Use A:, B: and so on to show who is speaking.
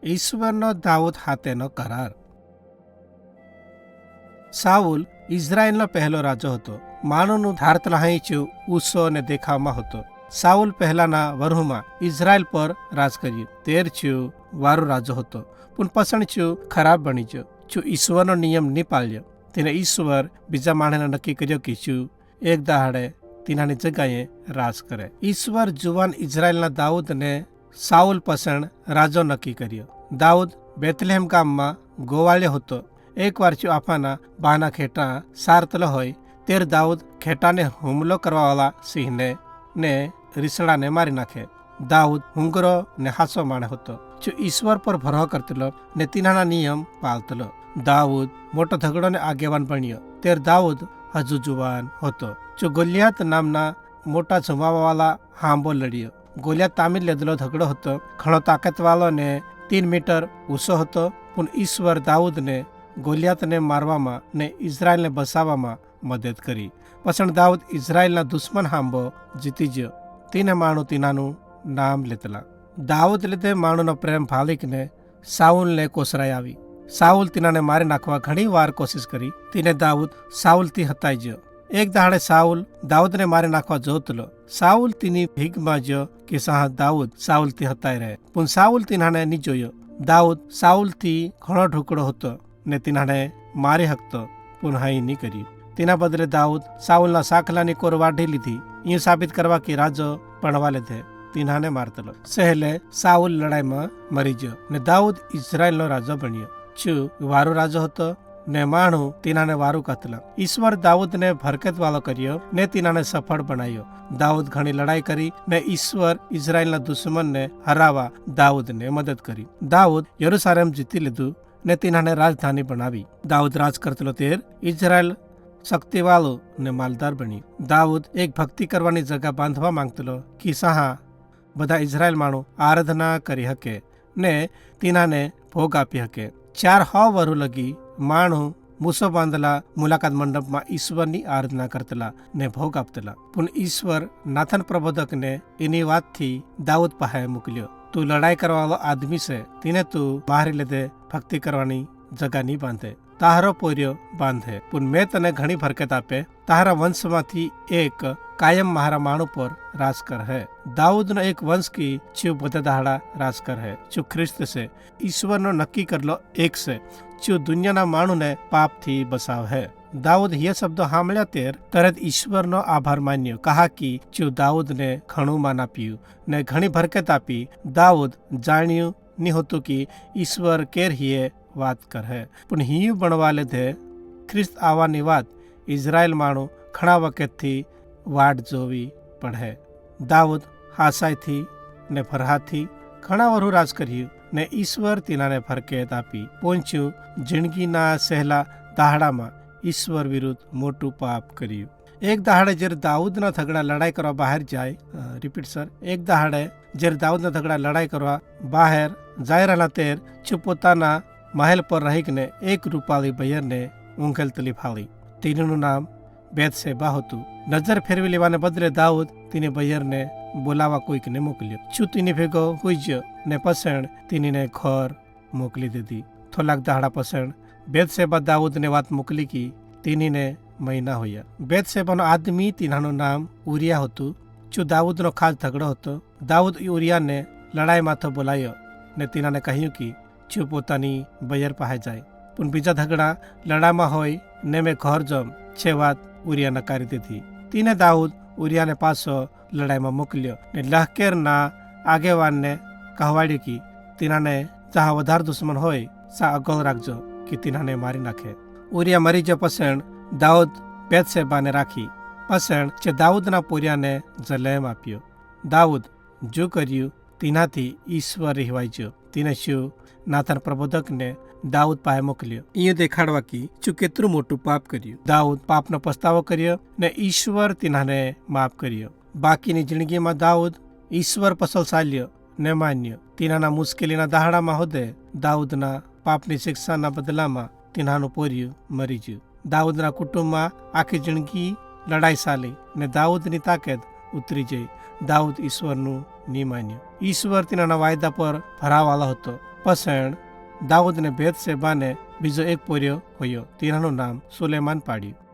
A: ઈશ્વરનો દાઉદ સાથેનો કરાર. સાઉલ ઇઝરાયલનો પહેલો રાજો હતો. માણસનું ધારતલાહીચું ઊંચો અને દેખાવમાં હતો. સાઉલ પહેલાના વરુમાં ઇઝરાયલ પર રાજ કર્યું. 13 વારો રાજો હતો, પણ પસંદ ખરાબ બની ગયો. ઈશ્વરનો નિયમ નહીં પાળ્યો. તેને ઈશ્વર બીજા માણસને નક્કી કર્યો કે એક દહાડે તેનાની જગ્યાએ રાજ કરે. ઈશ્વર જુવાન ઇઝરાયલના દાઉદને સાઉલ પસંદ રાજો નક્કી કર્યો. દાઉદ બેથલેહેમ ગામમાં ગોવાળ્યો હતો. એકવાર આફાના બાના ખેટા સારતલો હોય ત્યારે દાઉદ ખેટાને હુમલો કરવાવાળા સિંહને ને રીસડાને મારી નાખે. દાઉદ હુંગરો ને હાસો માણે હતો. ઈશ્વર પર ભરોસો કરતલો ને તેના નિયમ પાળતલો. દાઉદ મોટો ઝઘડોને આગેવાન બન્યો. ત્યારે દાઉદ હજુ જુવાન હતો. ગોલિયાત નામના મોટા જમાવાવાળા હાંબો લડ્યો. ગોલિયાત તામીર લેધેલો ઝઘડો હતો. ઘણો તાકાતવાળો ને 3 મીટર ઊંચો હતો. પણ ઈશ્વર દાઉદને ગોલિયાતને મારવામાં ને ઇઝરાયલને બસાવવામાં મદદ કરી. પછી દાઉદ ઇઝરાયલના દુશ્મન હાંબો જીતી ગયો. તેને માણું તેનાનું નામ લેતલા. દાઉદ લીધે માણુનો પ્રેમ ભાલિકને સાઉલને કોસરાઈ આવી. સાઉલ તેનાને મારી નાખવા ઘણી વાર કોશિશ કરી. તેને દાઉદ સાઉલથી હતાઈ ગયો. એક દહાડે સાઉલ દાઉદને મારી નાખવા જોતલો. સાઉલ તેની ભીગમાં ગયો કે દાઉદ સાઉલથી હતાઈ રહે. પણ સાઉલ તેનાને નહીં જોયો. દાઉદ સાઉલથી ઘણો ઢુકડો હતો ને તેનાને મારી હકતો, પણ હાઈ નહીં કર્યું. તેના બદલે દાઉદ સાઉલના સાખલાની કોર વાઢી લીધી. એ સાબિત કરવા કે રાજો પણવા લીધે તેનાને મારતલો. સહેલે સાઉલ લડાઈમાં મરી ગયો ને દાઉદ ઇઝરાયલનો રાજો બન્યો. વારો રાજો હતો ને માણું તેનાને વારું કતલા. ઈશ્વર દાઉદને ભરકત વાળો કર્યો ને તેનાને સફળ બનાવ્યો. દાઉદ ઘણી લડાઈ કરી ને ઈશ્વર ઇઝરાયલના દુશ્મનને હરાવવા દાઉદને મદદ કરી. દાઉદ યરુશલેમ જીતી લીધું ને તેનાને રાજધાની બનાવી. દાઉદ રાજ કરતલો ત્યારે ઇઝરાયલ શક્તિવાળો ને માલદાર બની. દાઉદ એક ભક્તિ કરવાની જગા બાંધવા માંગતલો કે બધા ઇઝરાયલ માણો આરાધના કરી શકે ને તેનાને ભોગ આપી શકે. 4 વરુ લગી માણું મૂસો બાંધેલા મુલાકાત મંડપમાં ઈશ્વરની આરાધના કરતલા ને ભોગ આપતલા. પણ ઈશ્વર નાથન પ્રબોધકને એની વાતથી દાઉદ પાસે મોકલ્યો. તું લડાઈ કરવાવાળો આદમી છે, તેને તું મારી લીધે ભક્તિ કરવાની જગા નહીં બાંધે. તારો પોર્યો બાંધે. પણ મેં તને ઘણી ભરકત આપે. તારા વંશમાંથી એક કાયમ મારા માણું પર રાજ કર હે. દાઉદનો એક વંશ કી બધા દહાડા રાજ કર હે. ખ્રિસ્ત છે. ઈશ્વરનો નક્કી કરલો એક છે. દુનિયાના માણુને પાપથી બસાવ હે. દાઉદ એ શબ્દો સાંભળ્યા તરત ઈશ્વરનો આભાર માન્યો. કહા કે દાઉદને ઘણું માન આપ્યું ને ઘણી ભરકત આપી. દાઉદ જાણ્યું નહીં હતું કે ઈશ્વર કેર હિએ વાત કરે. પણ હિયું બનવા લીધે ખ્રિસ્ત આવવાની વાત ઇઝરાયલ માણું ઘણા વખતથી વાટ જોવી પડે. દાઉદ હાસાઈથી ને ફરહાથી ઘણા વરુ રાજ કર્યું ને ઈશ્વર તેનાને ફરકેત આપી. પહોંચ્યું જિંદગીના સહેલા દહાડામાં ઈશ્વર વિરુદ્ધ મોટું પાપ કર્યું. એક દહાડે જ્યારે દાઉદના ઝઘડા લડાઈ કરવા બહાર જાય એક દહાડે જ્યારે દાઉદના ઝઘડા લડાઈ કરવા બહાર જાય રહેલા તેર પોતાના મહેલ પર રહીને એક રૂપાળી બૈયરને ઊંઘેલ તલીફાળી. તેનું નામ બેથશેબા હતું. નજર ફેરવી લેવાને બદલે દાઉદ તેની બૈયરને બોલાવા કોઈકને મોકલ્યો. તેની ભેગો હોઈ ગયો ને પસંદ તેનીને ઘર મોકલી દીધી. થોડાક દહાડા પસંદ બેથશેબા દાઉદને વાત મોકલી કે તેનીને મહિના હોયા. બેથશેબાનો આદમી તેનાનું નામ ઉરિયા હતું. દાઉદનો ખાસ ઝઘડો હતો. દાઉદ ઉરિયાને લડાઈમાં તો બોલાયો ને તેનાને કહ્યું કે પોતાની બૈયર પાસે જાય. પણ બીજા ઝઘડા લડાઈમાં હોય ને મેં ઘર જમ છે વાત ઉરિયા નકારી દીધી. તેને દાઉદ ઉરિયાને પાછો લડાઈમાં મોકલ્યો ને લશ્કરના આગેવાનને કહેવાડ્યું કે તેનાને જ્યાં વધારે દુશ્મન હોય સા અગળ રાખજો કે તેનાને મારી નાખે. ઉરિયા મરી જ પસંદ દાઉદ બેથશેબાને રાખી. પસંદ દાઉદના પોરિયાને જલેમ આપ્યો. દાઉદ જો કર્યું તેનાથી ઈશ્વર રહેવાઈ ગયો. તેને નાથન પ્રબોધકને દાઉદ પાસે મોકલ્યો. એ દેખાડવા કે કેટલું મોટું પાપ કર્યું. દાઉદ પાપનો પસ્તાવો કર્યો ને ઈશ્વર તેનાને માફ કર્યો. બાકીની જિંદગીમાં દાઉદ ઈશ્વર પસંદ ચાલ્યો ને માન્યો. તેનાના મુશ્કેલીના દહાડામાં હોદે દાઉદના પાપની શિક્ષાના બદલામાં તેનાનું પોર્યું મરી ગયું. દાઉદના કુટુંબમાં આખી જિંદગી લડાઈ ચાલી ને દાઉદની તાકાત ઉતરી જઈ. દાઉદ ઈશ્વરનું નહીં માન્યું. ઈશ્વર તેના વાયદા પર ભરાવાળો હતો. પસણ દાઉદને બેતશેબાને બીજો એક પોર્યો હોયો. તેનાનું નામ સુલેમાન પાડ્યું.